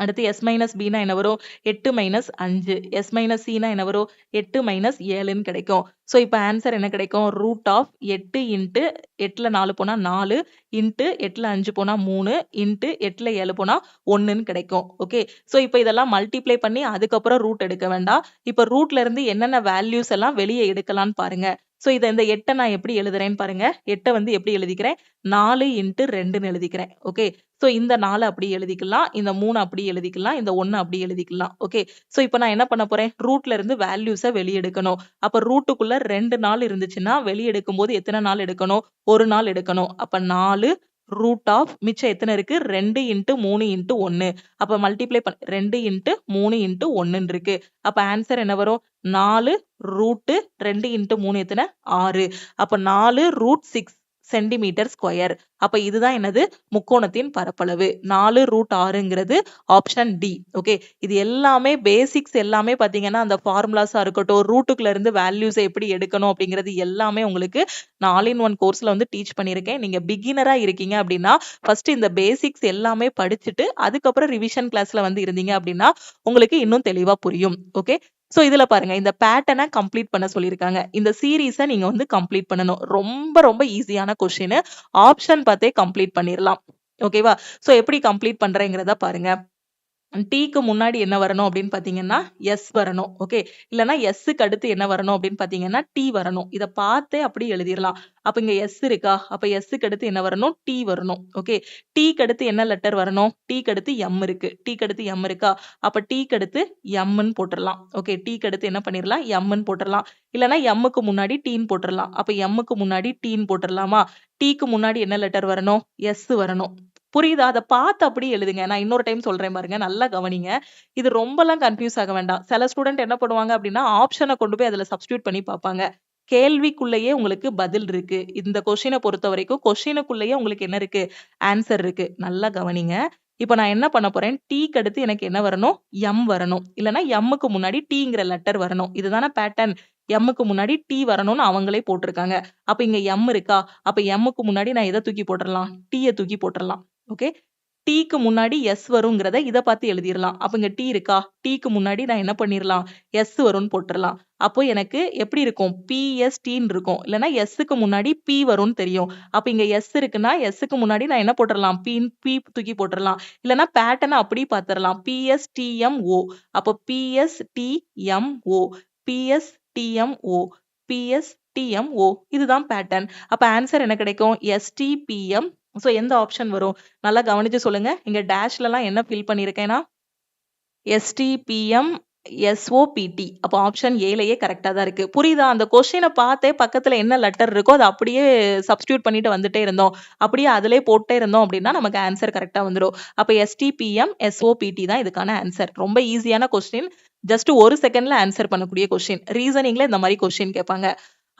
அடுத்து s minus b னா என்ன வரும்? 8 minus 5. s minus c னா என்ன வரும்? 8 minus 7ன்னு கிடைக்கும். சோ இப்போ ஆன்சர் என்ன கிடைக்கும்? ரூட் ஆஃப் 8 இன்ட்டு 8ல 4 போனா 4 இன்ட்டு 8ல 5 போனா 3 இன்ட்டு 8ல 7 போனா 1ன்னு கிடைக்கும். ஓகே, சோ இப்போ இதெல்லாம் மல்டிப்ளை பண்ணி அதுக்கப்புறம் ரூட் எடுக்க வேண்டாம். இப்போ ரூட்ல இருந்து என்னென்ன வேல்யூஸ் எல்லாம் வெளியே எடுக்கலாம்னு பாருங்க. சோ இத இந்த 8 நான் எப்படி எழுதுறேன்னு பாருங்க. 8 வந்து எப்படி எழுதிக்கிறேன்? 4 இன்ட்டு 2ன்னு எழுதிக்கிறேன். ஓகே, சோ இந்த 4 அப்படி எழுதிக்கலாம், இந்த 3 அப்படி எழுதிக்கலாம், இந்த 1 அப்படி எழுதிக்கலாம். ஓகே, சோ இப்போ நான் என்ன பண்ண போறேன்? ரூட்ல இருந்து வேல்யூஸை வெளியே எடுக்கணும். அப்ப ரூட்டுக்குள்ள 2 நாள் இருந்துச்சுன்னா வெளியே எடுக்கும் போது எத்தனை நாள் எடுக்கணும்? 1 நாள் எடுக்கணும். அப்ப 4 ரூட் ஆஃப் மிச்சம் எத்தனை இருக்கு? 2 இன்ட்டு 3 இன்ட்டு 1. அப்ப மல்டிப்ளை பண்ண 2 இன்ட்டு 3 இன்ட்டு 1 இருக்கு. அப்ப ஆன்சர் என்ன வரும்? 4 ரூட் 2 இன்ட்டு 3 எத்தனை? 6. அப்ப 4 ரூட் 6 சென்டிமீட்டர் ஸ்கொயர். அப்ப இதுதான் என்னது? முக்கோணத்தின் பரப்பளவு. 4 ரூட் 6ங்கிறது ஆப்ஷன் டி. ஓகே, இது எல்லாமே பேசிக்ஸ் எல்லாமே பாத்தீங்கன்னா அந்த ஃபார்முலாஸா இருக்கட்டும், ரூட்டுக்குள்ள இருந்து வேல்யூஸை எப்படி எடுக்கணும் அப்படிங்கிறது எல்லாமே உங்களுக்கு நான் ஆல் இன் ஒன் கோர்ஸ்ல வந்து டீச் பண்ணியிருக்கேன். நீங்க பிகினரா இருக்கீங்க அப்படின்னா ஃபர்ஸ்ட் இந்த பேசிக்ஸ் எல்லாமே படிச்சுட்டு அதுக்கப்புறம் ரிவிஷன் கிளாஸ்ல வந்து இருந்தீங்க அப்படின்னா உங்களுக்கு இன்னும் தெளிவா புரியும். ஓகே, சோ இதுல பாருங்க, இந்த பேட்டர்னை கம்ப்ளீட் பண்ண சொல்லியிருக்காங்க. இந்த சீரீஸை நீங்க வந்து கம்ப்ளீட் பண்ணணும். ரொம்ப ரொம்ப ஈஸியான கொஸ்டின். ஆப்ஷன் பார்த்தே கம்ப்ளீட் பண்ணிடலாம். ஓகேவா? சோ எப்படி கம்ப்ளீட் பண்றேங்கிறத பாருங்க. டீக்கு முன்னாடி என்ன வரணும் அப்படின்னு பாத்தீங்கன்னா எஸ் வரணும். ஓகே, இல்லைன்னா எஸ்ஸுக்கு அடுத்து என்ன வரணும் அப்படின்னு பாத்தீங்கன்னா டி வரணும். இதை பார்த்தே அப்படி எழுதிடலாம். அப்ப இங்க எஸ் இருக்கா? அப்ப எஸ்ஸுக்கு அடுத்து என்ன வரணும்? டி வரணும். ஓகே, டீக்கு அடுத்து என்ன லெட்டர் வரணும்? டீக்கு அடுத்து எம் இருக்கு. டீக்கு அடுத்து எம் இருக்கா? அப்ப டீக்கு அடுத்து எம்னு போட்டுடலாம். ஓகே, டீக்கு அடுத்து என்ன பண்ணிடலாம்? எம்னு போட்டுடலாம். இல்லைன்னா எம்முக்கு முன்னாடி டீன்னு போட்டுடலாம். அப்ப எம்முக்கு முன்னாடி டீன்னு போட்டுடலாமா? டீக்கு முன்னாடி என்ன லெட்டர் வரணும்? எஸ் வரணும். புரியுதா? அதை பார்த்து அப்படி எழுதுங்க. நான் இன்னொரு டைம் சொல்றேன் பாருங்க, நல்லா கவனிங்க. இது ரொம்பலாம் கன்ஃபியூஸ் ஆக வேண்டாம். சில ஸ்டூடெண்ட் என்ன பண்ணுவாங்க அப்படின்னா ஆப்ஷனை கொண்டு போய் அதுல சப்ஸ்டியூட் பண்ணி பார்ப்பாங்க. கேள்விக்குள்ளேயே உங்களுக்கு பதில் இருக்கு. இந்த கொஸ்டினை பொறுத்த வரைக்கும் கொஸ்டினுக்குள்ளேயே உங்களுக்கு என்ன இருக்கு? ஆன்சர் இருக்கு. நல்லா கவனிங்க. இப்ப நான் என்ன பண்ண போறேன்? டீக்கு அடுத்து எனக்கு என்ன வரணும்? எம் வரணும். இல்லைன்னா எம்முக்கு முன்னாடி டீங்கிற லெட்டர் வரணும். இதுதானே பேட்டர்ன். எம்முக்கு முன்னாடி டி வரணும்னு அவங்களே போட்டிருக்காங்க. அப்ப இங்க எம் இருக்கா? அப்ப எம்முக்கு முன்னாடி நான் எதை தூக்கி போட்டுடலாம்? டீயை தூக்கி போட்டுடலாம். ஓகே, டீக்கு முன்னாடி எஸ் வருங்கிறத இதை பார்த்து எழுதிடலாம். அப்ப இங்க டி இருக்கா? டீக்கு முன்னாடி நான் என்ன பண்ணிடலாம்? எஸ் வரும்னு போட்டுடலாம். அப்போ எனக்கு எப்படி இருக்கும்? பிஎஸ்டின்னு இருக்கும். இல்லைன்னா எஸ்ஸுக்கு முன்னாடி பி வரும்னு தெரியும். அப்ப இங்க எஸ் இருக்குன்னா எஸ்ஸுக்கு முன்னாடி நான் என்ன போட்டுடலாம்? பி தூக்கி போட்டுடலாம். இல்லைன்னா பேட்டர்னை அப்படி பார்த்துடலாம். பிஎஸ்டிஎம்ஓ. அப்போ பிஎஸ்டிஎம்ஓ, பிஎஸ்டிஎம்ஓ, பிஎஸ்டிஎம்ஓ. இதுதான் பேட்டர்ன். அப்ப ஆன்சர் என்ன கிடைக்கும்? எஸ்டிபிஎம். சோ எந்த ஆப்ஷன் வரும்? நல்லா கவனிச்சு சொல்லுங்க. இங்க டேஷ்ல எல்லாம் என்ன ஃபில் பண்ணிருக்கேன்னா STPM SOPT. அப்போ ஆப்ஷன் ஏலயே கரெக்டா தான் இருக்கு. புரியுதா? அந்த கொஸ்டினை பார்த்தே பக்கத்துல என்ன லெட்டர் இருக்கோ அதை அப்படியே சப்ஸ்டியூட் பண்ணிட்டு வந்துட்டே இருந்தோம். அப்படியே அதிலே போட்டே இருந்தோம் அப்படின்னா நமக்கு ஆன்சர் கரெக்டா வந்துடும். அப்ப STPM SOPT தான் இதுக்கான ஆன்சர். ரொம்ப ஈஸியான கொஸ்டின். ஜஸ்ட் 1 செகண்ட்ல ஆன்சர் பண்ணக்கூடிய கொஸ்டின். ரீசனிங்ல இந்த மாதிரி கொஸ்டின் கேட்பாங்க.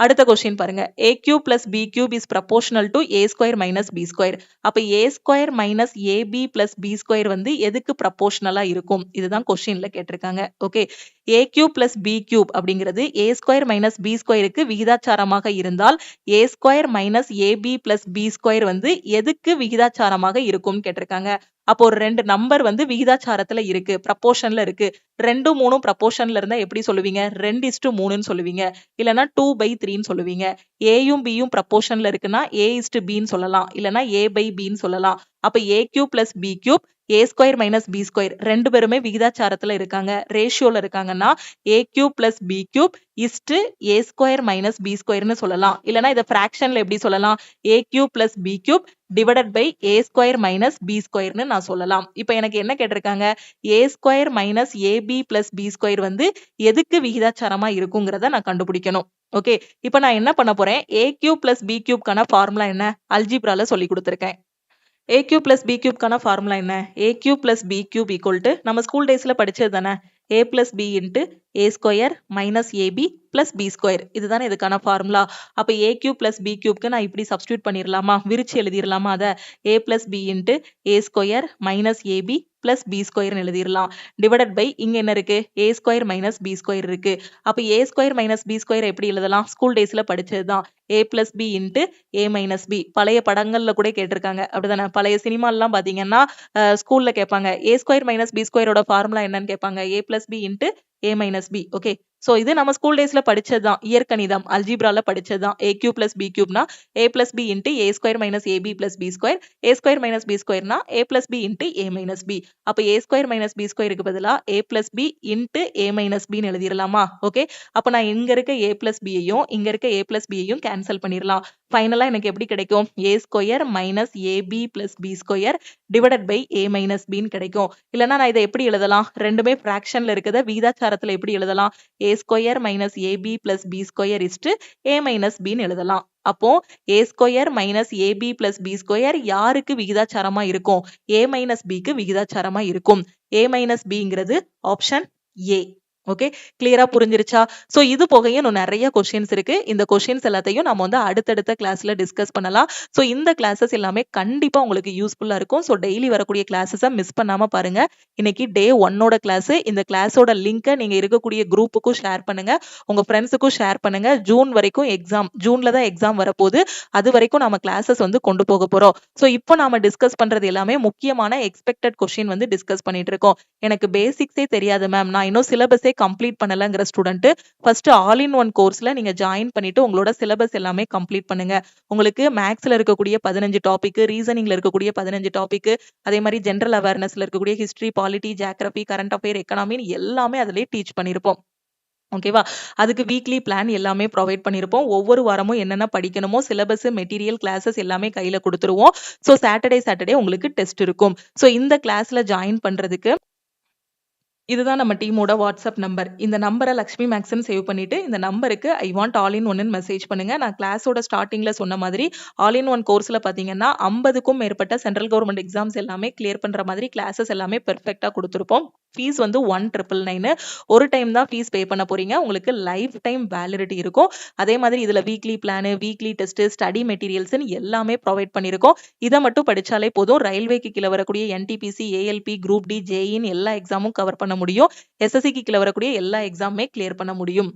அடுத்த கொஸ்டின் பாருங்க. a cube plus b cube is proportional to a square minus b square. அப்ப a square minus ab plus b square வந்து எதுக்கு ப்ரப்போர்ஷனலா இருக்கும்? இதுதான் கொஸ்டின்ல கேட்டிருக்காங்க. Okay, a cube plus b cube அப்படிங்கிறது a square minus b squareக்கு விகிதாச்சாரமாக இருந்தால் a square minus ab plus b square வந்து எதுக்கு விகிதாச்சாரமாக இருக்கும்னு கேட்டிருக்காங்க. அப்போ ஒரு 2 நம்பர் வந்து விகிதாச்சாரத்துல இருக்கு, ப்ரப்போர்ஷன்ல இருக்கு. 2 3 ப்ரப்போர்ஷன்ல இருந்தா எப்படி சொல்லுவீங்க? 2:3ன்னு சொல்லுவீங்க. இல்லைன்னா 2/3ன்னு சொல்லுவீங்க. ஏயும் பியும் ப்ரப்போர்ஷன்ல இருக்குன்னா a/b ன்னு சொல்லலாம். இல்லைன்னா a/b ன்னு சொல்லலாம். அப்ப a cube plus b cube a square minus b square ரெண்டு பேருமே விகிதாச்சாரத்துல இருக்காங்க, ரேஷியோல இருக்காங்கன்னா a cube plus b cube is to a square minus b square ன்னு சொல்லலாம். இல்லனா இத ஃபிராக்ஷன்ல எப்படி சொல்லலாம்? a cube plus b cube divided by a square minus b square ன்னு நான் சொல்லலாம். இப்போ எனக்கு என்ன கேட்டிருக்காங்க? a square minus ab plus b square வந்து எதுக்கு விகிதாச்சாரமா இருக்குங்கிறத நான் கண்டுபிடிக்கணும். ஓகே, இப்போ நான் என்ன பண்ண போறேன்? a cube plus b cube கான ஃபார்முலா என்ன? அல்ஜிப்ரால சொல்லி கொடுத்திருக்கேன். a cube plus b cube கான ஃபார்முலா என்ன? a cube plus b cube equal to நம்ம ஸ்கூல் டேஸ்ல படிச்சது தானே, a plus b into a square minus ab plus b square. இதுதானே இதுக்கான ஃபார்முலா. அப்ப a cube plus b cube க்கு நான் இப்படி சப்ஸ்டிட்யூட் பண்ணிரலாமா? விரிச்சு எழுதிரலாமா? அத a plus b into a square minus ab plus b square ன்னு எழுதிரலாம். டிவைடட் பை இங்க என்ன இருக்கு? a square minus b square இருக்கு. அப்ப a square minus b square எப்படி எழுதலாம்? ஸ்கூல் டேஸ்ல படிச்சதுதான். a plus b into a minus b. பழைய படங்கள்ல கூட கேட்டிருக்காங்க, அப்படிதானே? பழைய சினிமாலாம் பாத்தீங்கன்னா ஸ்கூல்ல கேட்பாங்க a square minus b square ஓட ஃபார்முலா என்னன்னு கேட்பாங்க. a plus b into a minus b. Okay, so இது நம்ம ஸ்கூல் டேஸ்ல படிச்சதுதான், இயற்கணிதம் அல்ஜிப்ரால படிச்சதுதான். a cube plus b cube னா a plus b into a square minus ab plus b square, a square minus b square னா a plus b into a minus b. அப்ப a square minus b square க்கு பதிலா a plus b into a minus b ன்னு எழுதிரலாமா? Okay, அப்ப நான் இங்க இருக்க a plus b யையும் இங்க இருக்க a plus b யையும் கேன்சல் பண்ணிரலாம். ஃபைனலா எனக்கு எப்படி கிடைக்கும்? a square minus ab plus b square divided by a minus b ன்னு கிடைக்கும். இல்லனா நான் இதை எப்படி எழுதலாம்? ரெண்டுமே ஃபிராக்ஷன்ல இருக்கத விகிதாச்சாரத்துல எப்படி எழுதலாம்? a square minus ab plus b square is to a minus b ன்னு எழுதலாம். அப்போ a square minus ab plus b square யாருக்கு விகிதாச்சாரமா இருக்கும்? a minus b க்கு விகிதாச்சாரமா இருக்கும். a minus b ங்கிறது ஆப்ஷன் A. ஓகே, கிளியரா புரிஞ்சிருச்சா? சோ இது போகையும் இன்னும் நிறைய கொஸ்டின்ஸ் இருக்கு. இந்த கொஸ்டின்ஸ் எல்லாத்தையும் நம்ம வந்து அடுத்தடுத்த கிளாஸ்ல டிஸ்கஸ் பண்ணலாம். சோ இந்த கிளாஸஸ் எல்லாமே கண்டிப்பா உங்களுக்கு யூஸ்ஃபுல்லா இருக்கும். சோ டெய்லி வரக்கூடிய கிளாஸஸை மிஸ் பண்ணாம பாருங்க. இன்னைக்கு டே 1ஓட கிளாஸ். இந்த கிளாஸோட லிங்கை நீங்க இருக்கக்கூடிய குரூப்புக்கும் ஷேர் பண்ணுங்க, உங்க ஃப்ரெண்ட்ஸுக்கும் ஷேர் பண்ணுங்க. ஜூன் வரைக்கும் எக்ஸாம், ஜூன்ல தான் எக்ஸாம் வரப்போகுது. அது வரைக்கும் நம்ம கிளாஸஸ் வந்து கொண்டு போக போறோம். சோ இப்போ நாம டிஸ்கஸ் பண்றது எல்லாமே முக்கியமான எக்ஸ்பெக்டட் கொஸ்டின் வந்து டிஸ்கஸ் பண்ணிட்டு இருக்கோம். எனக்கு பேசிக்ஸே தெரியாது மேம், நான் இன்னும் சிலபஸே கம்ப்ளீட் பண்ணலங்கிற student first all in one கோர்ஸ்ல நீங்க ஜாயின் பண்ணிட்டு உங்களோட சிலபஸ் எல்லாமே கம்ப்ளீட் பண்ணுங்க. உங்களுக்கு மேக்ஸ்ல இருக்கக்கூடிய 15 டாபிக், ரீசனிங்ல இருக்கக்கூடிய 15 டாபிக், அதே மாதிரி ஜெனரல் அவேர்னஸ்ல இருக்கக்கூடிய history, polity, geography, current affair, economy எல்லாமே அதிலே டீச் பண்ணிருப்போம். ஓகேவா? அதுக்கு வீக்லி பிளான் எல்லாமே ப்ரொவைட் பண்ணிருப்போம். ஒவ்வொரு வாரமும் என்னென்ன படிக்கணுமோ சிலபஸ், மெட்டீரியல், கிளாஸஸ் எல்லாமே கையில கொடுத்துருவோம். ஸோ சாட்டர்டே உங்களுக்கு டெஸ்ட் இருக்கும். ஸோ இந்த கிளாஸ்ல ஜாயின் பண்றதுக்கு இதுதான் நம்ம டீமோட வாட்ஸ்அப் நம்பர். இந்த நம்பரை லக்ஷ்மி மேக்ஸ்ன்னு சேவ் பண்ணிட்டு இந்த நம்பருக்கு ஐ வாண்ட் ஆல் இன் ஒன்னு மெசேஜ் பண்ணுங்க. நான் கிளாஸோட ஸ்டார்டிங்ல சொன்ன மாதிரி ஆல் இன் ஒன் கோர்ஸ்ல பாத்தீங்கன்னா 50க்கும் மேற்பட்ட சென்ட்ரல் கவர்மெண்ட் எக்ஸாம்ஸ் எல்லாமே கிளியர் பண்ற மாதிரி கிளாஸஸ் எல்லாமே பெர்ஃபெக்ட்டா கொடுத்துருப்போம். ஃபீஸ் வந்து 1999. ஒரு டைம் தான் ஃபீஸ் பே பண்ண போறீங்க. உங்களுக்கு லைஃப் டைம் வேலிடிட்டி இருக்கும். அதே மாதிரி இதுல weekly plan, weekly test, study materials எல்லாமே ப்ரொவைட் பண்ணிருக்கோம். இதை மட்டும் படிச்சாலே போதும். ரயில்வேக்கு கீழே வரக்கூடிய NTPC, ALP, group D, JEE எல்லா எக்ஸாமும் கவர் பண்ண முடியும். SSCக்கு கீழே வரக்கூடிய எல்லா எக்ஸாமுமே கிளியர் பண்ண முடியும்.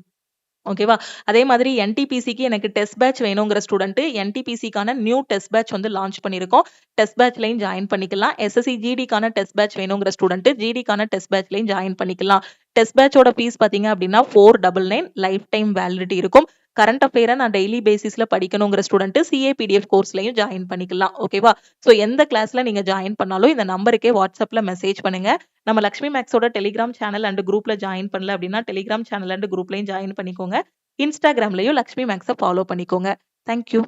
ஓகேவா? அதே மாதிரி NTPCக்கு எனக்கு டெஸ்ட் பேட்ச் வேணுங்கிற ஸ்டூடெண்ட் NTPCக்கான நியூ டெஸ்ட் பேட்ச் வந்து லான்ச் பண்ணிருக்கோம். டெஸ்ட் பேட்ச்லையும் ஜாயின் பண்ணிக்கலாம். SSC GDக்கான டெஸ்ட் பேட்ச் வேணுங்கிற ஸ்டூடெண்ட் GDக்கான டெஸ்ட் பேட்ச்லையும் ஜாயின் பண்ணிக்கலாம். டெஸ்ட் பேட்சோட ஃபீஸ் பாத்தீங்க அப்படின்னா 499. லைஃப் டைம் வேலிடிட்டி இருக்கும். கரண்ட் அஃபேரை நான் டெய்லி பேசிஸ்ல படிக்கணுங்கிற ஸ்டூடெண்ட் CAPDF கோர்ஸ்லையும் ஜாயின் பண்ணிக்கலாம். ஓகேவா? ஸோ எந்த கிளாஸ்ல நீங்க ஜாயின் பண்ணாலும் இந்த நம்பருக்கே வாட்ஸ்அப்ல மெசேஜ் பண்ணுங்க. நம்ம லக்ஷ்மி மேக்ஸோட டெலிகிராம் சேனல் அண்ட் குரூப்ல ஜாயின் பண்ணல அப்படின்னா டெலிகிராம் சேனல் அண்ட் குரூப்லையும் ஜாயின் பண்ணிக்கோங்க. இன்ஸ்டாகிராம்லயும் லக்ஷ்மி மேக்ஸை ஃபாலோ பண்ணிக்கோங்க. தேங்க்யூ.